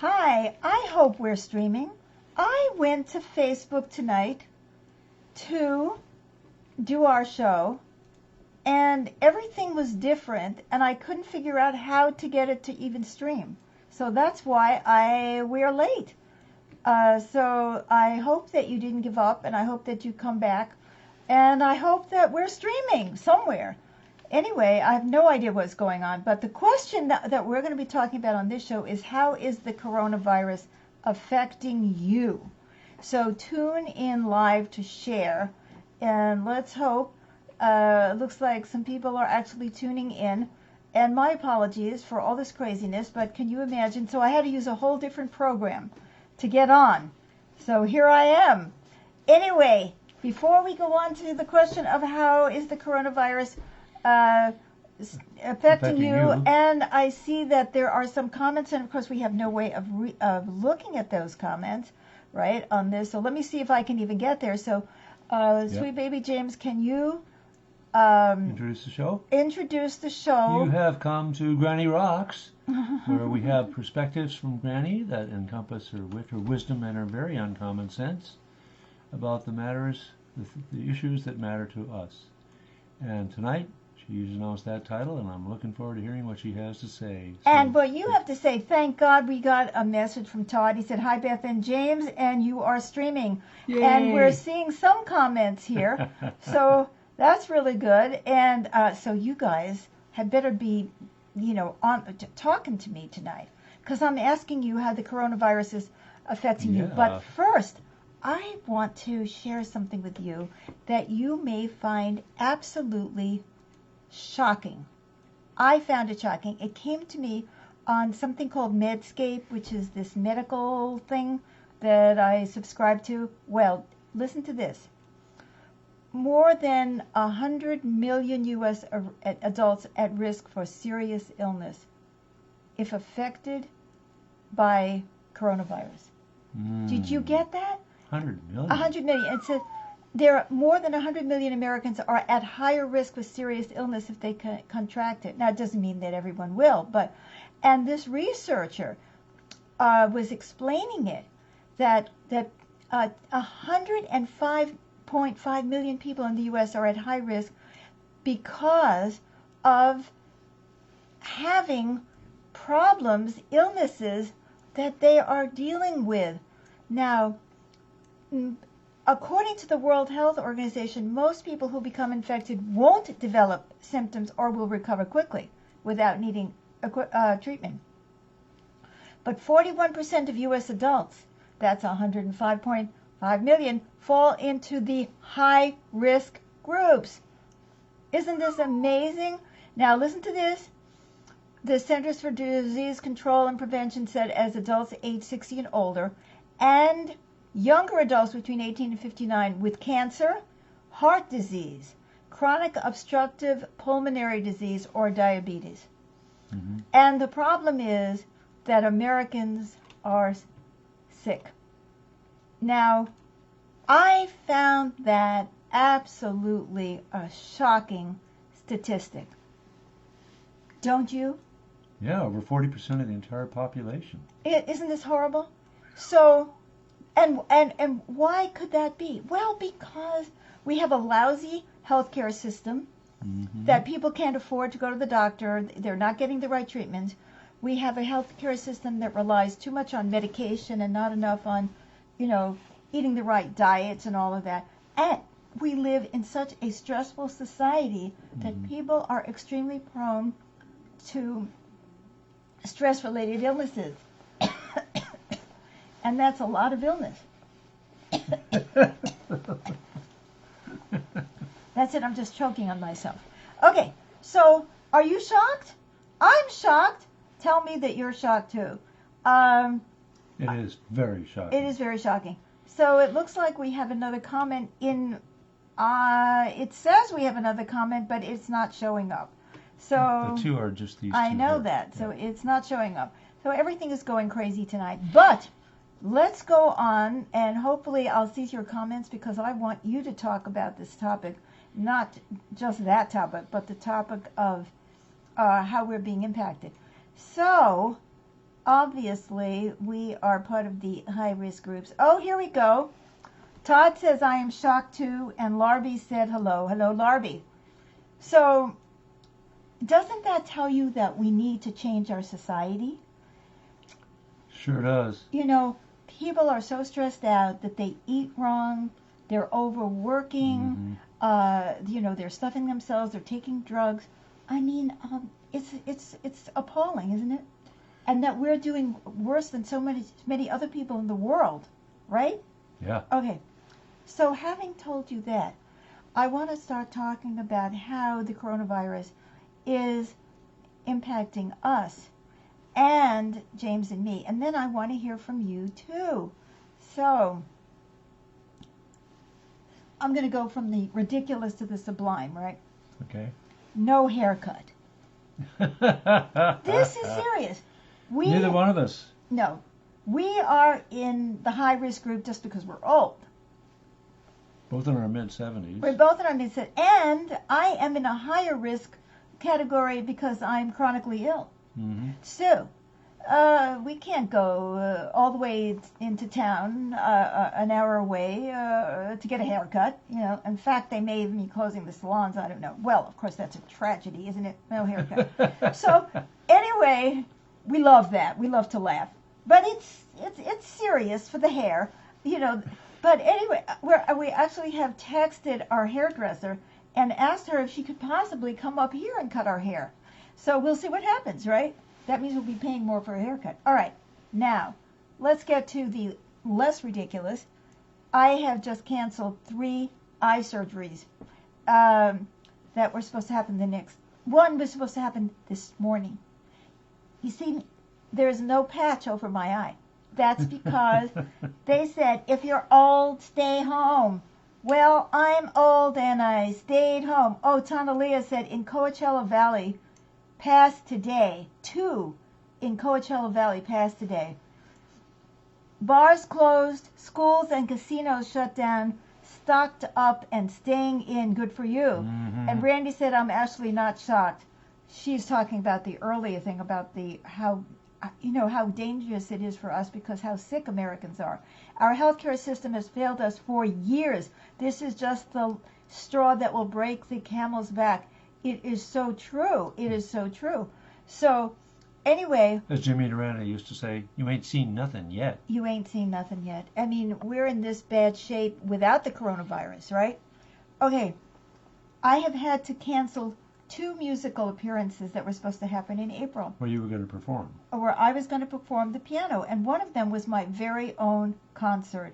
Hi, I hope we're streaming. I went to Facebook tonight to do our show, and everything was different, and I couldn't figure out how to get it to even stream. So that's why we're late. So I hope that you didn't give up, and I hope that you come back, and I hope that we're streaming somewhere. Anyway, I have no idea what's going on, but the question that we're going to be talking about on this show is how is the coronavirus affecting you? So tune in live to share, and let's hope. Looks like some people are actually tuning in, and my apologies for all this craziness, but can you imagine? So I had to use a whole different program to get on. So here I am. Anyway, before we go on to the question of how is the coronavirus affecting you, and I see that there are some comments, and of course we have no way of looking at those comments, right, on this. So let me see if I can even get there. So, Sweet Baby James, can you introduce the show? Introduce the show. You have come to Granny Rocks, where we have perspectives from Granny that encompass her wit, her wisdom, and her very uncommon sense about the matters, the issues that matter to us. And tonight, she's announced that title, and I'm looking forward to hearing what she has to say. So, and what you have to say, thank God we got a message from Todd. He said, hi, Beth and James, and you are streaming. Yay. And we're seeing some comments here. So that's really good. And so you guys had better be, talking to me tonight, because I'm asking you how the coronavirus is affecting you. But first, I want to share something with you that you may find absolutely shocking. I found it shocking. It came to me on something called Medscape, which is this medical thing that I subscribe to. Well, listen to this. More than 100 million U.S. adults at risk for serious illness if affected by coronavirus. Did you get that? 100 million. 100 million. It says there are more than 100 million Americans are at higher risk with serious illness if they contract it. Now, it doesn't mean that everyone will, and this researcher was explaining it, that 105.5 million people in the U.S. are at high risk because of having problems, illnesses that they are dealing with. Now, according to the World Health Organization, most people who become infected won't develop symptoms or will recover quickly without needing treatment. But 41% of U.S. adults, that's 105.5 million, fall into the high-risk groups. Isn't this amazing? Now listen to this. The Centers for Disease Control and Prevention said as adults age 60 and older, and younger adults between 18 and 59 with cancer, heart disease, chronic obstructive pulmonary disease, or diabetes. Mm-hmm. And the problem is that Americans are sick. Now, I found that absolutely a shocking statistic. Don't you? Yeah, over 40% of the entire population. Isn't this horrible? So, and why could that be? Well, because we have a lousy healthcare system, that people can't afford to go to the doctor. They're not getting the right treatment. We have a healthcare system that relies too much on medication and not enough on, eating the right diets and all of that. And we live in such a stressful society that people are extremely prone to stress-related illnesses. And that's a lot of illness. That's it, I'm just choking on myself. Okay, so are you shocked? I'm shocked. Tell me that you're shocked too. It is very shocking. It is very shocking. So it looks like we have another comment in, it says we have another comment, but it's not showing up. So the two are just these two. I know that, so it's not showing up. So everything is going crazy tonight. But let's go on, and hopefully I'll see your comments, because I want you to talk about this topic, not just that topic, but the topic of how we're being impacted. So obviously we are part of the high-risk groups. Oh, here we go. Todd says, I am shocked too, and Larby said hello. Hello, Larby. So, doesn't that tell you that we need to change our society? Sure does. You know, people are so stressed out that they eat wrong, they're overworking, you know, they're stuffing themselves, they're taking drugs. I mean, it's appalling, isn't it? And that we're doing worse than so many other people in the world, right? Yeah. Okay. So having told you that, I want to start talking about how the coronavirus is impacting us and James and me. And then I want to hear from you too. So I'm going to go from the ridiculous to the sublime, right? Okay. No haircut. This is serious. Neither one of us. No. We are in the high-risk group just because we're old. Both in our mid-70s. We're both in our mid-70s. And I am in a higher risk category because I'm chronically ill. Mm-hmm. So, we can't go all the way into town an hour away to get a haircut. You know, in fact, they may even be closing the salons. I don't know. Well, of course, that's a tragedy, isn't it? No haircut. So, anyway, we love that. We love to laugh. But it's serious for the hair, you know. But anyway, we actually have texted our hairdresser and asked her if she could possibly come up here and cut our hair. So we'll see what happens, right? That means we'll be paying more for a haircut. All right, now let's get to the less ridiculous. I have just canceled 3 eye surgeries that were supposed to happen one was supposed to happen this morning. You see, there's no patch over my eye. That's because they said, if you're old, stay home. Well, I'm old and I stayed home. Oh, Tanalia said in Coachella Valley, passed today. 2 in Coachella Valley passed today. Bars closed, schools and casinos shut down, stocked up and staying in. Good for you. Mm-hmm. And Brandy said, I'm actually not shocked. She's talking about the earlier thing about how dangerous it is for us because how sick Americans are. Our healthcare system has failed us for years. This is just the straw that will break the camel's back. It is so true. It is so true. So, anyway. As Jimmy Durante used to say, you ain't seen nothing yet. You ain't seen nothing yet. I mean, we're in this bad shape without the coronavirus, right? Okay. I have had to cancel 2 musical appearances that were supposed to happen in April. Where you were going to perform. Where I was going to perform the piano. And one of them was my very own concert.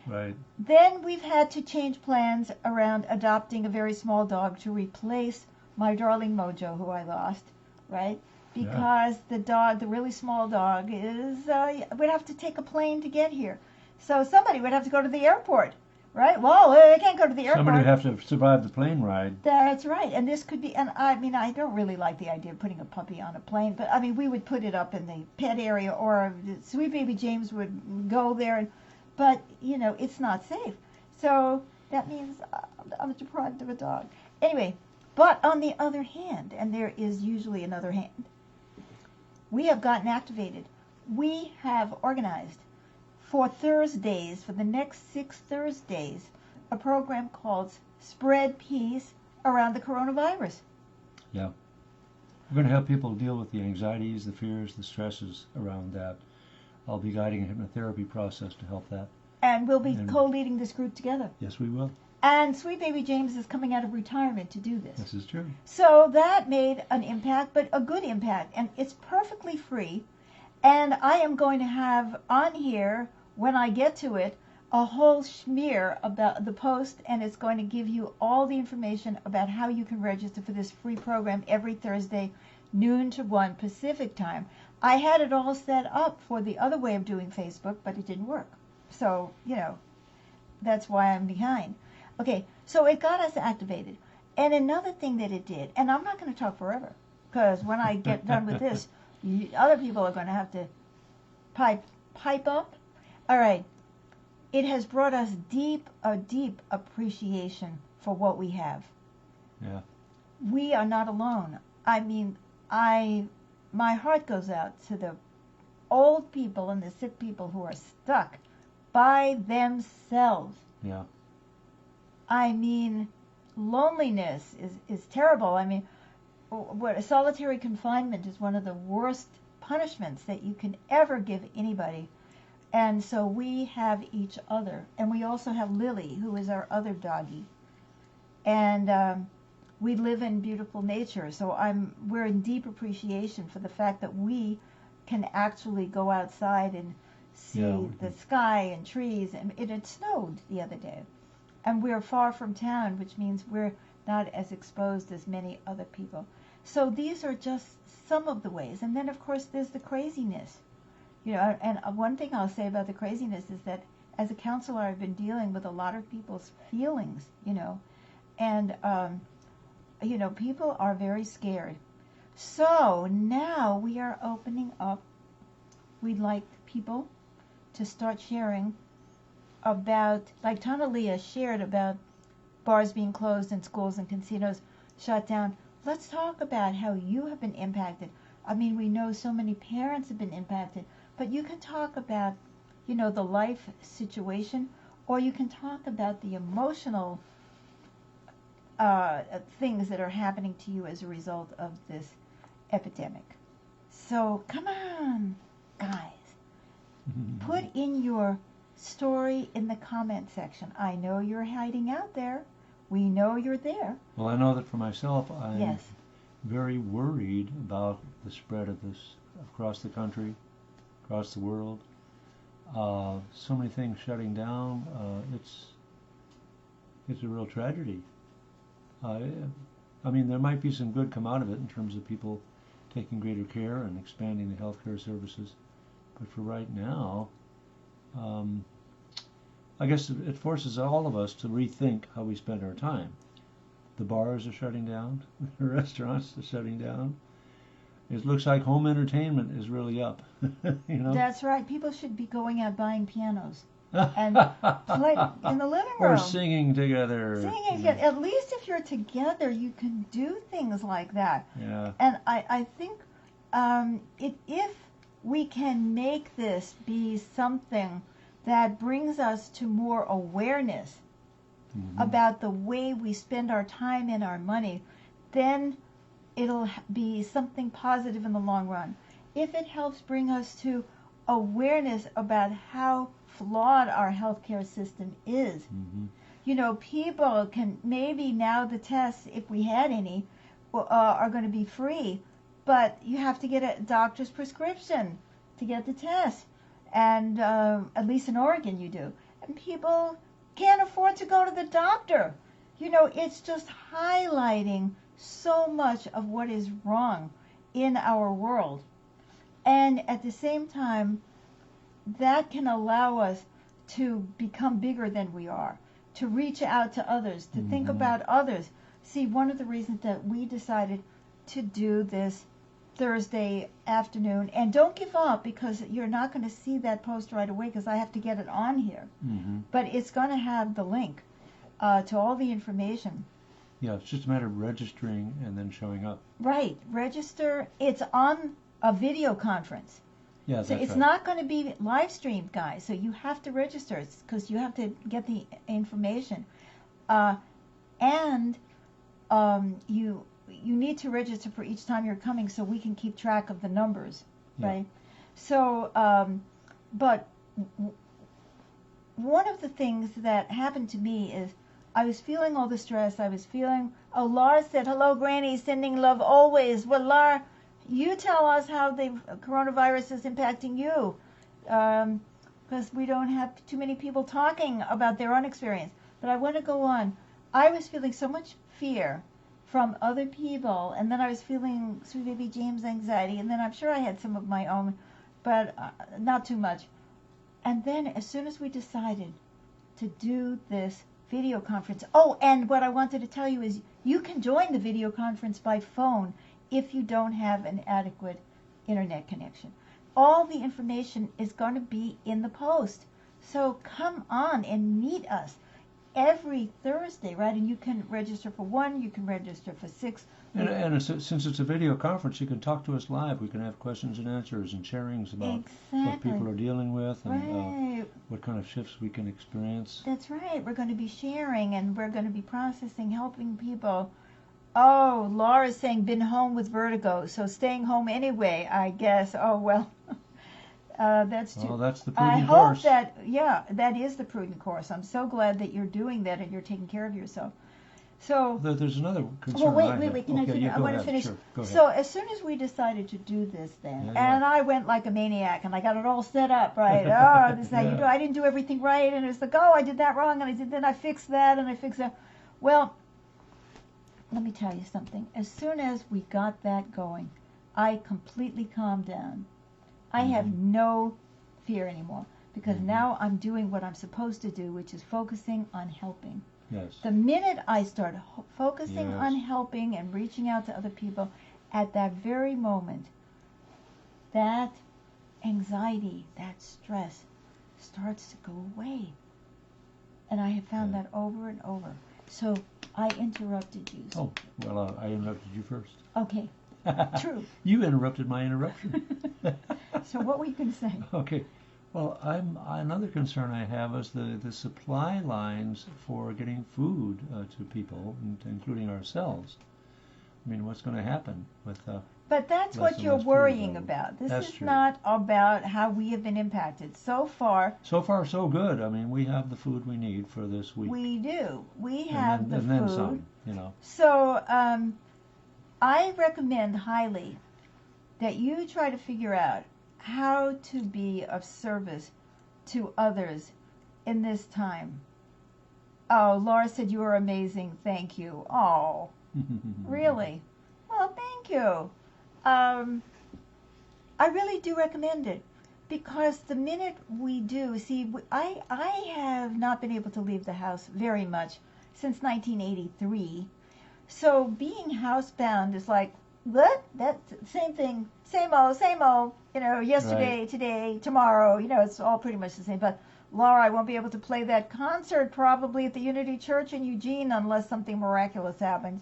Right. Then we've had to change plans around adopting a very small dog to replace my darling Mojo, who I lost, right? Because the dog, the really small dog, would have to take a plane to get here. So somebody would have to go to the airport, right? Well, they can't go to the airport. Somebody would have to survive the plane ride. That's right. And this could be, and I mean, I don't really like the idea of putting a puppy on a plane, but I mean, we would put it up in the pet area, or Sweet Baby James would go there, but, you know, it's not safe. So that means I'm deprived of a dog. Anyway, but on the other hand, and there is usually another hand, we have gotten activated. We have organized for Thursdays, for the next 6 Thursdays, a program called Spread Peace Around the Coronavirus. Yeah. We're going to help people deal with the anxieties, the fears, the stresses around that. I'll be guiding a hypnotherapy process to help that. And we'll be co-leading this group together. Yes, we will. And Sweet Baby James is coming out of retirement to do this. This is true. So that made an impact, but a good impact. And it's perfectly free. And I am going to have on here, when I get to it, a whole smear about the post, and it's going to give you all the information about how you can register for this free program every Thursday, noon to 1 Pacific time. I had it all set up for the other way of doing Facebook, but it didn't work. So, you know, that's why I'm behind. Okay, so it got us activated. And another thing that it did, and I'm not going to talk forever, because when I get done with this, other people are going to have to pipe up. All right, it has brought us a deep appreciation for what we have. Yeah. We are not alone. I mean, my heart goes out to the old people and the sick people who are stuck by themselves. Yeah. I mean, loneliness is terrible. I mean, solitary confinement is one of the worst punishments that you can ever give anybody. And so we have each other. And we also have Lily, who is our other doggie. And we live in beautiful nature. So we're in deep appreciation for the fact that we can actually go outside and see the sky and trees. And it snowed the other day. And we're far from town, which means we're not as exposed as many other people. So these are just some of the ways. And then, of course, there's the craziness. You know, and one thing I'll say about the craziness is that as a counselor, I've been dealing with a lot of people's feelings, you know. And, you know, people are very scared. So now we are opening up. We'd like people to start sharing about, like Tanalia shared about bars being closed and schools and casinos shut down. Let's talk about how you have been impacted. I mean, we know so many parents have been impacted, but you can talk about, you know, the life situation, or you can talk about the emotional things that are happening to you as a result of this epidemic. So come on, guys, put in your story in the comment section. I know you're hiding out there. We know you're there. Well, I know that for myself, I'm Yes. very worried about the spread of this across the country, across the world. So many things shutting down. It's a real tragedy. I mean, there might be some good come out of it in terms of people taking greater care and expanding the healthcare services. But for right now, I guess it forces all of us to rethink how we spend our time. The bars are shutting down. The restaurants are shutting down. It looks like home entertainment is really up. You know? That's right. People should be going out buying pianos and play in the living room. Or singing together. Singing together. At least if you're together, you can do things like that. Yeah. And I think if we can make this be something that brings us to more awareness about the way we spend our time and our money, then it'll be something positive in the long run. If it helps bring us to awareness about how flawed our healthcare system is, you know, people can maybe now the tests, if we had any, are going to be free, but you have to get a doctor's prescription to get the test. And at least in Oregon you do. And people can't afford to go to the doctor. You know, it's just highlighting so much of what is wrong in our world. And at the same time, that can allow us to become bigger than we are, to reach out to others, to think about others. See, one of the reasons that we decided to do this Thursday afternoon, and don't give up because you're not going to see that post right away because I have to get it on here. But it's going to have the link to all the information. Yeah, it's just a matter of registering and then showing up. Right, register. It's on a video conference. Yeah, So that's it's right. not going to be live streamed, guys. So you have to register because you have to get the information. And you need to register for each time you're coming so we can keep track of the numbers, right? So, but one of the things that happened to me is I was feeling all the stress. I was feeling, Laura said, hello, Granny, sending love always. Well, Laura, you tell us how the coronavirus is impacting you, because we don't have too many people talking about their own experience. But I want to go on. I was feeling so much fear from other people, and then I was feeling Sweet Baby James anxiety, and then I'm sure I had some of my own, but not too much. And then as soon as we decided to do this video conference, oh, and what I wanted to tell you is you can join the video conference by phone if you don't have an adequate internet connection. All the information is going to be in the post. So come on and meet us every Thursday, right? And you can register for 1, you can register for 6. Since it's a video conference, you can talk to us live. We can have questions and answers and sharings about what people are dealing with and what kind of shifts we can experience. That's right. We're going to be sharing and we're going to be processing, helping people. Oh, Laura's saying been home with vertigo, so staying home anyway, I guess. Oh, well, that's true. Well, that's the prudent course. I hope that is the prudent course. I'm so glad that you're doing that and you're taking care of yourself. So there's another concern. Well, wait. Can I finish? Yeah, I want to finish. Sure, go ahead. So as soon as we decided to do this, and I went like a maniac, and I got it all set up, right? Oh, this is how you do. I didn't do everything right, and it was like, oh, I did that wrong, and then I fixed that, and I fixed that. Well, let me tell you something. As soon as we got that going, I completely calmed down. I have no fear anymore because now I'm doing what I'm supposed to do, which is focusing on helping. Yes. The minute I start focusing on helping and reaching out to other people, at that very moment, that anxiety, that stress starts to go away. And I have found that over and over. So I interrupted you. Oh, well, I interrupted you first. Okay, true. You interrupted my interruption. So what were you going to say? Okay. Well, another concern I have is the supply lines for getting food to people, including ourselves. I mean, what's going to happen with But that's what you're worrying about. This is not about how we have been impacted. So far, so good. I mean, we have the food we need for this week. We do. We have the food. And then some, you know. So I recommend highly that you try to figure out how to be of service to others in this time. Oh, Laura said you are amazing. Thank you. Oh, really? Well, thank you. I really do recommend it because the minute we do, see, I have not been able to leave the house very much since 1983. So being housebound is like, what? That's same thing, same old, you know, yesterday, today, tomorrow, you know, it's all pretty much the same. But Laura, I won't be able to play that concert probably at the Unity Church in Eugene unless something miraculous happens.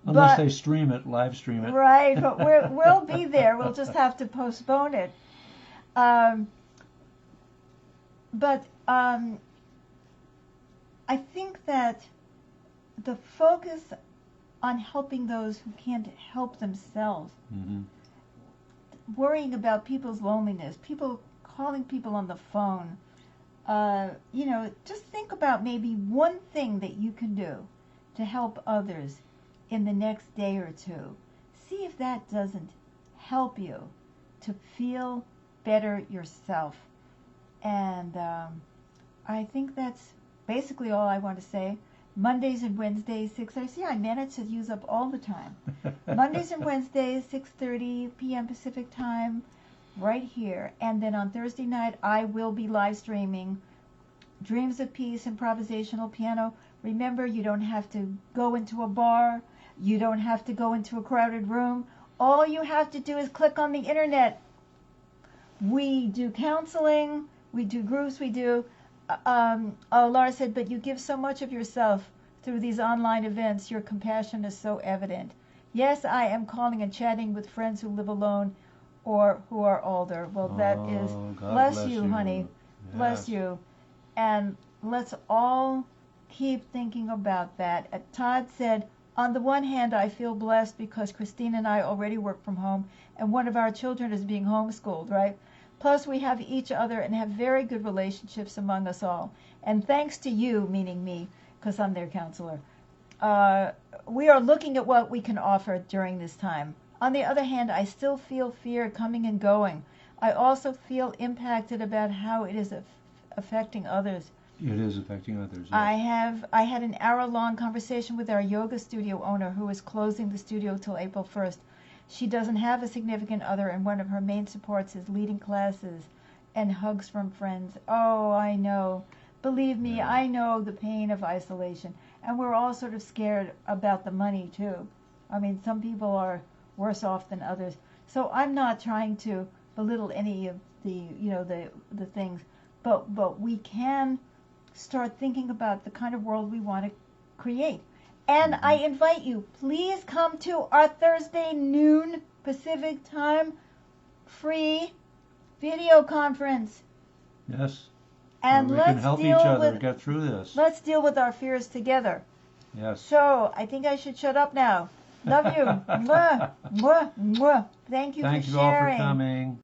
Unless they stream it, live stream it. Right, but we'll be there. We'll just have to postpone it. But I think that the focus on helping those who can't help themselves, worrying about people's loneliness, people calling people on the phone, you know, just think about maybe one thing that you can do to help others in the next day or two. See if that doesn't help you to feel better yourself. And I think that's basically all I want to say. Mondays and Wednesdays, 6:30. See, I managed to use up all the time. Mondays and Wednesdays, 6:30 p.m. Pacific time, right here. And then on Thursday night, I will be live streaming Dreams of Peace, improvisational piano. Remember, you don't have to go into a bar. You don't have to go into a crowded room. All you have to do is click on the internet. We do counseling. We do groups. We do... Laura said, but you give so much of yourself through these online events. Your compassion is so evident. Yes, I am calling and chatting with friends who live alone or who are older. Well, that is, bless you, honey. Yes. Bless you. And let's all keep thinking about that. Todd said, on the one hand, I feel blessed because Christine and I already work from home and one of our children is being homeschooled, right? Plus, we have each other and have very good relationships among us all. And thanks to you, meaning me, because I'm their counselor, we are looking at what we can offer during this time. On the other hand, I still feel fear coming and going. I also feel impacted about how it is affecting others. It is affecting others. Yes. I had an hour-long conversation with our yoga studio owner who is closing the studio till April 1st. She doesn't have a significant other, and one of her main supports is leading classes and hugs from friends. Oh, I know. Believe me, I know the pain of isolation. And we're all sort of scared about the money, too. I mean, some people are worse off than others. So I'm not trying to belittle any of the, you know, the things. But we can start thinking about the kind of world we want to create. And I invite you, please come to our Thursday noon Pacific time free video conference. Yes. And we can help each other get through this. Let's deal with our fears together. Yes. So, I think I should shut up now. Love you. Mwah, mwah, mwah. Thank you for sharing. Thank you all for coming.